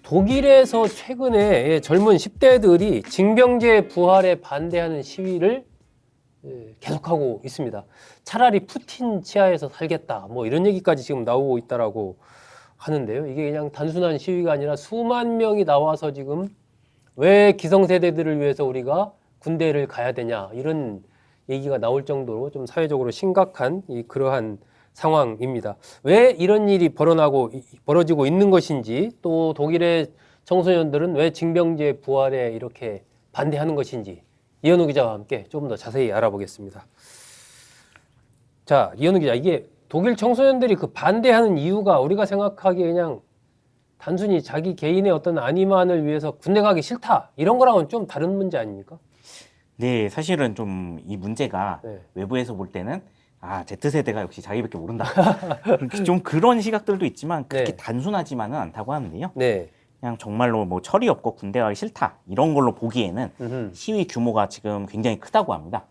독일에서 최근에 젊은 10대들이 징병제 부활에 반대하는 시위를 계속하고 있습니다. 차라리 푸틴 치하에서 살겠다. 뭐 이런 얘기까지 지금 나오고 있다라고 하는데요. 이게 그냥 단순한 시위가 아니라 수만 명이 나와서 지금 왜 기성세대들을 위해서 우리가 군대를 가야 되냐 이런 얘기가 나올 정도로 좀 사회적으로 심각한 그러한 상황입니다. 왜 이런 일이 벌어지고 있는 것인지, 또 독일의 청소년들은 왜 징병제 부활에 이렇게 반대하는 것인지 이현우 기자와 함께 조금 더 자세히 알아보겠습니다. 자, 이현우 기자, 이게 독일 청소년들이 그 반대하는 이유가 우리가 생각하기에 그냥 단순히 자기 개인의 어떤 안위만을 위해서 군대 가기 싫다 이런 거랑은 좀 다른 문제 아닙니까? 네, 사실은 좀 이 문제가 네. 외부에서 볼 때는 Z세대가 역시 자기밖에 모른다. 그렇게 좀 그런 시각들도 있지만 그렇게 네. 단순하지만은 않다고 하는데요. 네. 그냥 정말로 뭐 철이 없고 군대 가기 싫다 이런 걸로 보기에는 음흠. 시위 규모가 지금 굉장히 크다고 합니다.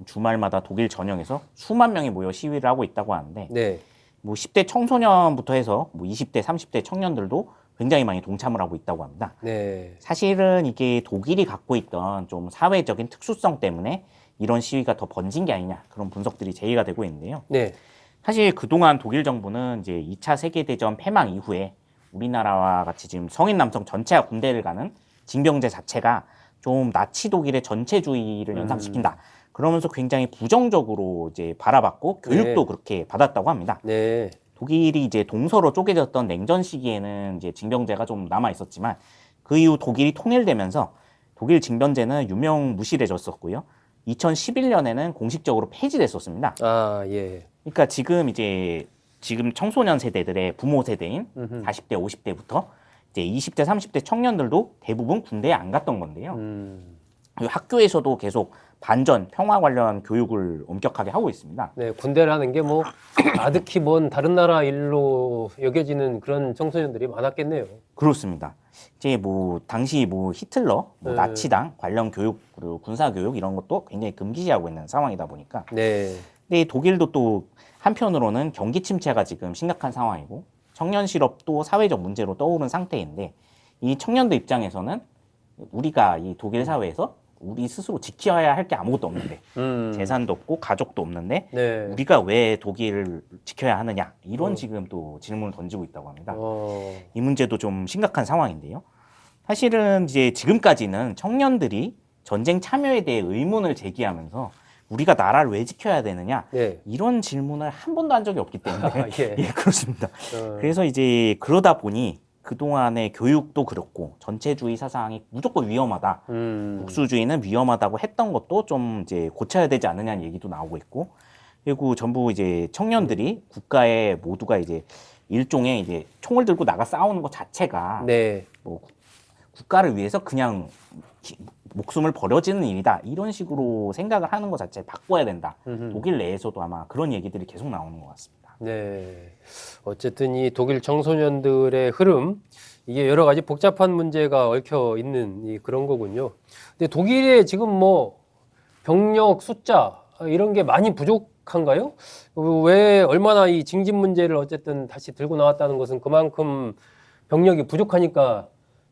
주말마다 독일 전역에서 수만 명이 모여 시위를 하고 있다고 하는데 네. 뭐 10대 청소년부터 해서 뭐 20대, 30대 청년들도 굉장히 많이 동참을 하고 있다고 합니다. 네. 사실은 이게 독일이 갖고 있던 좀 사회적인 특수성 때문에 이런 시위가 더 번진 게 아니냐 그런 분석들이 제기가 되고 있는데요. 네. 사실 그동안 독일 정부는 이제 2차 세계대전 패망 이후에 우리나라와 같이 지금 성인 남성 전체가 군대를 가는 징병제 자체가 좀 나치 독일의 전체주의를 연상시킨다. 그러면서 굉장히 부정적으로 이제 바라봤고 교육도 네. 그렇게 받았다고 합니다. 네. 독일이 이제 동서로 쪼개졌던 냉전 시기에는 이제 징병제가 좀 남아 있었지만 그 이후 독일이 통일되면서 독일 징병제는 유명무실해졌었고요. 2011년에는 공식적으로 폐지됐었습니다. 아, 예. 그러니까 지금 청소년 세대들의 부모 세대인 40대, 50대부터 이제 20대, 30대 청년들도 대부분 군대에 안 갔던 건데요. 그리고 학교에서도 계속 반전, 평화 관련 교육을 엄격하게 하고 있습니다. 네, 군대라는 게 뭐 아득히 먼 다른 나라 일로 여겨지는 그런 청소년들이 많았겠네요. 그렇습니다. 이제 뭐 당시 뭐 히틀러, 뭐 나치당 관련 교육 그리고 군사 교육 이런 것도 굉장히 금기시하고 있는 상황이다 보니까. 네. 근데 독일도 또 한편으로는 경기 침체가 지금 심각한 상황이고 청년 실업도 사회적 문제로 떠오른 상태인데 이 청년들 입장에서는 우리가 이 독일 사회에서 우리 스스로 지켜야 할 게 아무것도 없는데 재산도 없고 가족도 없는데 네. 우리가 왜 독일을 지켜야 하느냐 이런 지금 또 질문을 던지고 있다고 합니다. 이 문제도 좀 심각한 상황인데요. 사실은 이제 지금까지는 청년들이 전쟁 참여에 대해 의문을 제기하면서 우리가 나라를 왜 지켜야 되느냐 네. 이런 질문을 한 번도 한 적이 없기 때문에 예. 예, 그렇습니다. 그래서 이제 그러다 보니 그동안의 교육도 그렇고 전체주의 사상이 무조건 위험하다. 복수주의는 위험하다고 했던 것도 좀 이제 고쳐야 되지 않느냐는 얘기도 나오고 있고 그리고 전부 이제 청년들이 국가에 모두가 이제 일종의 이제 총을 들고 나가 싸우는 것 자체가 네. 뭐 국가를 위해서 그냥 목숨을 버려지는 일이다 이런 식으로 생각을 하는 것 자체를 바꿔야 된다. 독일 내에서도 아마 그런 얘기들이 계속 나오는 것 같습니다. 네. 어쨌든 이 독일 청소년들의 흐름, 이게 여러 가지 복잡한 문제가 얽혀 있는 그런 거군요. 근데 독일에 지금 뭐 병력 숫자 이런 게 많이 부족한가요? 왜 얼마나 이 징집 문제를 어쨌든 다시 들고 나왔다는 것은 그만큼 병력이 부족하니까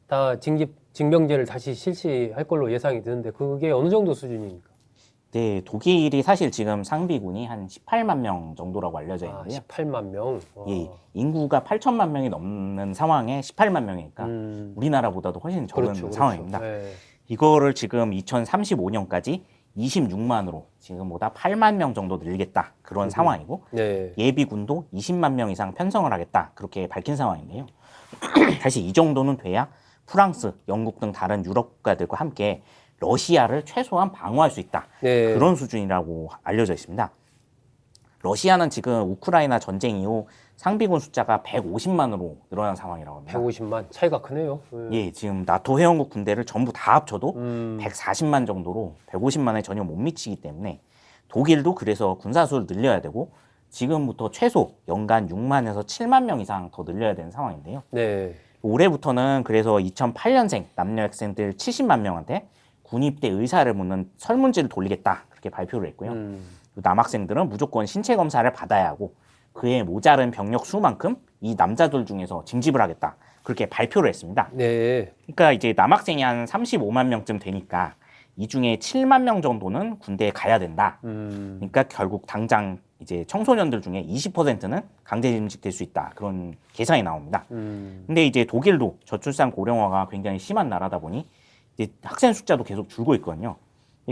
다 징병제를 다시 실시할 걸로 예상이 드는데 그게 어느 정도 수준입니까? 네, 독일이 사실 지금 상비군이 한 18만 명 정도라고 알려져 있는데요. 18만 명. 예, 인구가 8천만 명이 넘는 상황에 18만 명이니까 우리나라보다도 훨씬 적은 그렇죠, 그렇죠. 상황입니다. 네. 이거를 지금 2035년까지 26만으로 지금보다 8만 명 정도 늘리겠다 그런 상황이고 네. 예비군도 20만 명 이상 편성을 하겠다 그렇게 밝힌 상황인데요. 사실 이 정도는 돼야 프랑스, 영국 등 다른 유럽 국가들과 함께 러시아를 최소한 방어할 수 있다. 네. 그런 수준이라고 알려져 있습니다. 러시아는 지금 우크라이나 전쟁 이후 상비군 숫자가 150만으로 늘어난 상황이라고 합니다. 150만 차이가 크네요. 예, 지금 나토 회원국 군대를 전부 다 합쳐도 140만 정도로 150만에 전혀 못 미치기 때문에 독일도 그래서 군사수를 늘려야 되고 지금부터 최소 연간 6만에서 7만 명 이상 더 늘려야 되는 상황인데요. 네. 올해부터는 그래서 2008년생 남녀 학생들 70만 명한테 군입대 의사를 묻는 설문지를 돌리겠다 그렇게 발표를 했고요. 남학생들은 무조건 신체 검사를 받아야 하고 그에 모자른 병력 수만큼 이 남자들 중에서 징집을 하겠다 그렇게 발표를 했습니다. 네. 그러니까 이제 남학생이 한 35만 명쯤 되니까 이 중에 7만 명 정도는 군대에 가야 된다. 그러니까 결국 당장 이제 청소년들 중에 20%는 강제징집될 수 있다. 그런 계산이 나옵니다. 근데 이제 독일도 저출산 고령화가 굉장히 심한 나라다 보니 이제 학생 숫자도 계속 줄고 있거든요.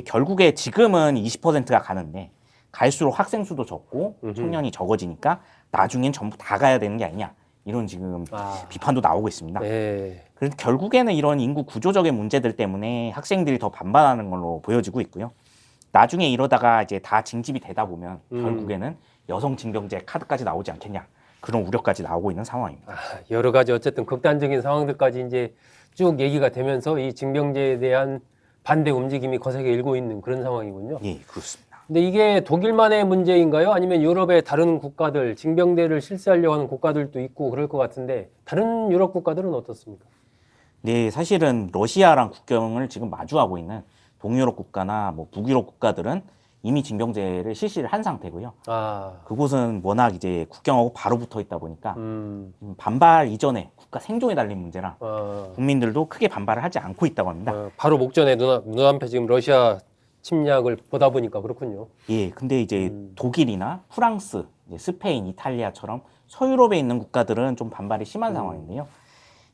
결국에 지금은 20%가 가는데 갈수록 학생 수도 적고 청년이 적어지니까 나중엔 전부 다 가야 되는 게 아니냐. 이런 지금 비판도 나오고 있습니다. 네. 그래서 결국에는 이런 인구 구조적인 문제들 때문에 학생들이 더 반발하는 걸로 보여지고 있고요. 나중에 이러다가 이제 다 징집이 되다 보면 결국에는 여성 징병제 카드까지 나오지 않겠냐. 그런 우려까지 나오고 있는 상황입니다. 여러 가지 어쨌든 극단적인 상황들까지 이제 쭉 얘기가 되면서 이 징병제에 대한 반대 움직임이 거세게 일고 있는 그런 상황이군요. 예, 그렇습니다. 근데 이게 독일만의 문제인가요? 아니면 유럽의 다른 국가들, 징병제를 실시하려고 하는 국가들도 있고 그럴 것 같은데 다른 유럽 국가들은 어떻습니까? 네, 사실은 러시아랑 국경을 지금 마주하고 있는 동유럽 국가나 뭐 북유럽 국가들은 이미 징병제를 실시를 한 상태고요. 그곳은 워낙 이제 국경하고 바로 붙어 있다 보니까 반발 이전에 국가 생존에 달린 문제라 국민들도 크게 반발을 하지 않고 있다고 합니다. 바로 목전에 눈앞에 지금 러시아 침략을 보다 보니까 그렇군요. 예, 근데 이제 독일이나 프랑스, 이제 스페인, 이탈리아처럼 서유럽에 있는 국가들은 좀 반발이 심한 상황인데요.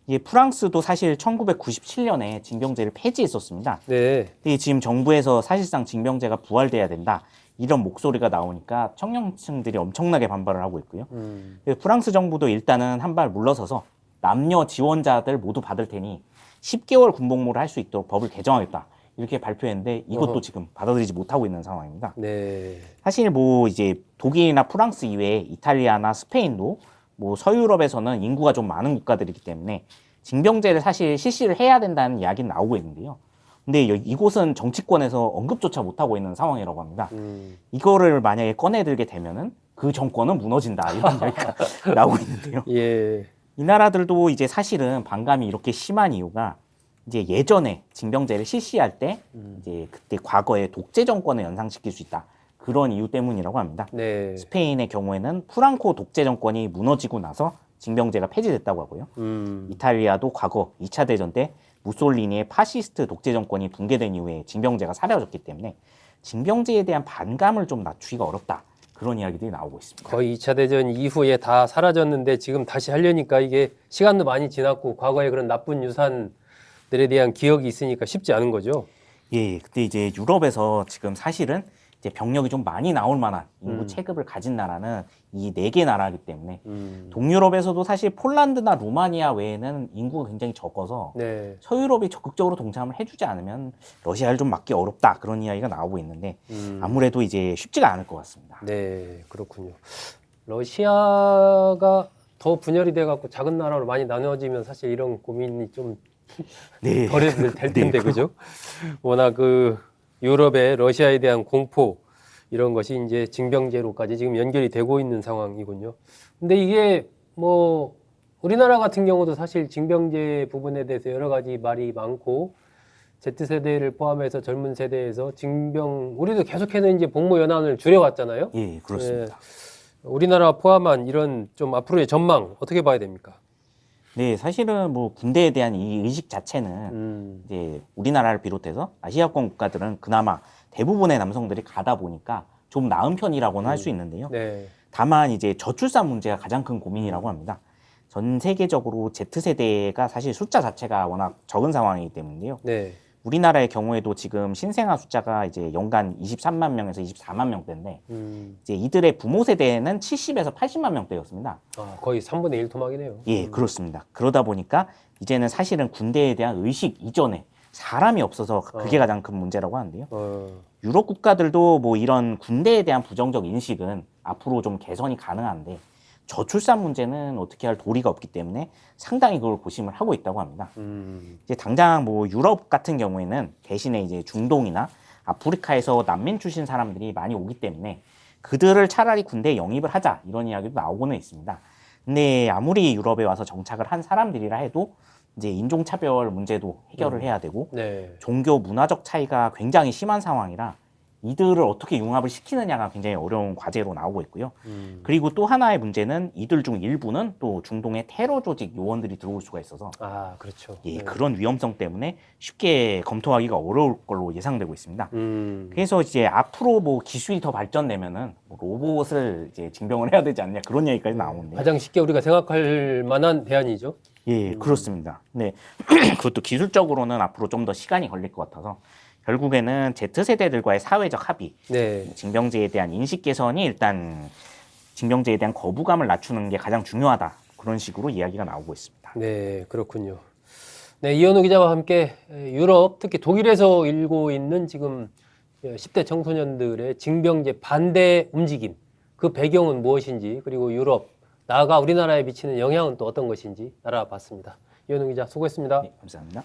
이 프랑스도 사실 1997년에 징병제를 폐지했었습니다. 네. 근데 지금 정부에서 사실상 징병제가 부활돼야 된다. 이런 목소리가 나오니까 청년층들이 엄청나게 반발을 하고 있고요. 프랑스 정부도 일단은 한 발 물러서서 남녀 지원자들 모두 받을 테니 10개월 군복무를 할 수 있도록 법을 개정하겠다. 이렇게 발표했는데 이것도 지금 받아들이지 못하고 있는 상황입니다. 네. 사실 뭐 이제 독일이나 프랑스 이외에 이탈리아나 스페인도 뭐 서유럽에서는 인구가 좀 많은 국가들이기 때문에 징병제를 사실 실시를 해야 된다는 이야기는 나오고 있는데요. 근데 이곳은 정치권에서 언급조차 못하고 있는 상황이라고 합니다. 이거를 만약에 꺼내들게 되면은 그 정권은 무너진다 이런 이야기가 나오고 있는데요. 예. 이 나라들도 이제 사실은 반감이 이렇게 심한 이유가 이제 예전에 징병제를 실시할 때 이제 그때 과거에 독재 정권을 연상시킬 수 있다. 그런 이유 때문이라고 합니다. 네. 스페인의 경우에는 프랑코 독재 정권이 무너지고 나서 징병제가 폐지됐다고 하고요. 이탈리아도 과거 2차 대전 때 무솔리니의 파시스트 독재 정권이 붕괴된 이후에 징병제가 사라졌기 때문에 징병제에 대한 반감을 좀 낮추기가 어렵다. 그런 이야기들이 나오고 있습니다. 거의 2차 대전 이후에 다 사라졌는데 지금 다시 하려니까 이게 시간도 많이 지났고 과거에 그런 나쁜 유산들에 대한 기억이 있으니까 쉽지 않은 거죠. 예, 근데 이제 유럽에서 지금 사실은 이제 병력이 좀 많이 나올 만한 인구 체급을 가진 나라는 이 4개 나라이기 때문에 동유럽에서도 사실 폴란드나 루마니아 외에는 인구가 굉장히 적어서 네. 서유럽이 적극적으로 동참을 해주지 않으면 러시아를 좀 막기 어렵다 그런 이야기가 나오고 있는데 아무래도 이제 쉽지가 않을 것 같습니다. 네, 그렇군요. 러시아가 더 분열이 돼갖고 작은 나라로 많이 나눠지면 사실 이런 고민이 좀 네. 덜해도 될 텐데, 그죠? 워낙 그 유럽의 러시아에 대한 공포 이런 것이 이제 징병제로까지 지금 연결이 되고 있는 상황이군요. 근데 이게 뭐 우리나라 같은 경우도 사실 징병제 부분에 대해서 여러 가지 말이 많고 Z세대를 포함해서 젊은 세대에서 우리도 계속해서 이제 복무 연한을 줄여왔잖아요. 예, 그렇습니다. 우리나라 포함한 이런 좀 앞으로의 전망 어떻게 봐야 됩니까? 네, 사실은 뭐 군대에 대한 이 의식 자체는 이제 우리나라를 비롯해서 아시아권 국가들은 그나마 대부분의 남성들이 가다 보니까 좀 나은 편이라고는 할 수 있는데요. 네. 다만 이제 저출산 문제가 가장 큰 고민이라고 합니다. 전 세계적으로 Z세대가 사실 숫자 자체가 워낙 적은 상황이기 때문인데요. 네. 우리나라의 경우에도 지금 신생아 숫자가 이제 연간 23만 명에서 24만 명대인데 이제 이들의 부모 세대는 70에서 80만 명대였습니다. 거의 3분의 1 토막이네요. 예, 그렇습니다. 그러다 보니까 이제는 사실은 군대에 대한 의식 이전에 사람이 없어서 그게 가장 큰 문제라고 하는데요. 유럽 국가들도 뭐 이런 군대에 대한 부정적 인식은 앞으로 좀 개선이 가능한데 저출산 문제는 어떻게 할 도리가 없기 때문에 상당히 그걸 고심을 하고 있다고 합니다. 이제 당장 뭐 유럽 같은 경우에는 대신에 이제 중동이나 아프리카에서 난민 출신 사람들이 많이 오기 때문에 그들을 차라리 군대에 영입을 하자 이런 이야기도 나오고는 있습니다. 근데 아무리 유럽에 와서 정착을 한 사람들이라 해도 이제 인종차별 문제도 해결을 해야 되고 네. 종교 문화적 차이가 굉장히 심한 상황이라 이들을 어떻게 융합을 시키느냐가 굉장히 어려운 과제로 나오고 있고요. 그리고 또 하나의 문제는 이들 중 일부는 또 중동의 테러 조직 요원들이 들어올 수가 있어서 아, 그렇죠. 예, 네. 그런 위험성 때문에 쉽게 검토하기가 어려울 걸로 예상되고 있습니다. 그래서 이제 앞으로 뭐 기술이 더 발전되면은 뭐 로봇을 이제 징병을 해야 되지 않냐 그런 얘기까지 나오는데 가장 쉽게 우리가 생각할 만한 대안이죠. 예, 그렇습니다. 네, 그것도 기술적으로는 앞으로 좀 더 시간이 걸릴 것 같아서 결국에는 Z세대들과의 사회적 합의, 네. 징병제에 대한 인식 개선이 일단 징병제에 대한 거부감을 낮추는 게 가장 중요하다. 그런 식으로 이야기가 나오고 있습니다. 네, 그렇군요. 네, 이현우 기자와 함께 유럽, 특히 독일에서 일고 있는 지금 10대 청소년들의 징병제 반대 움직임, 그 배경은 무엇인지, 그리고 유럽, 나아가 우리나라에 미치는 영향은 또 어떤 것인지 알아봤습니다. 이현우 기자, 수고했습니다. 네, 감사합니다.